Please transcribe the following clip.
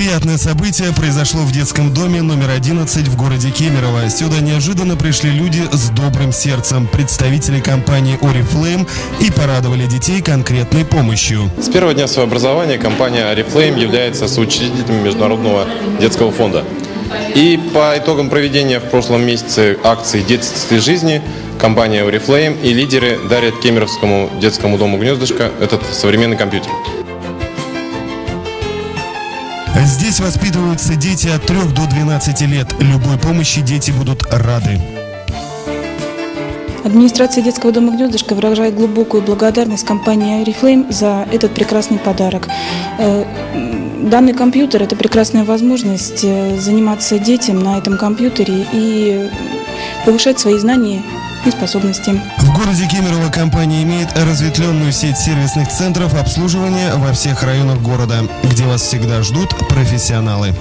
Приятное событие произошло в детском доме номер 11 в городе Кемерово. Сюда неожиданно пришли люди с добрым сердцем, представители компании Oriflame, и порадовали детей конкретной помощью. С первого дня своего образования компания Oriflame является соучредителем Международного детского фонда. И по итогам проведения в прошлом месяце акции «Детство жизни» компания Oriflame и лидеры дарят Кемеровскому детскому дому «Гнездышко» этот современный компьютер. Здесь воспитываются дети от 3 до 12 лет. Любой помощи дети будут рады. Администрация детского дома «Гнездышко» выражает глубокую благодарность компании Oriflame за этот прекрасный подарок. Данный компьютер – это прекрасная возможность заниматься детям на этом компьютере и повышать свои знания и способности. В городе Кемерово компания имеет разветвленную сеть сервисных центров обслуживания во всех районах города, где вас всегда ждут профессионалы.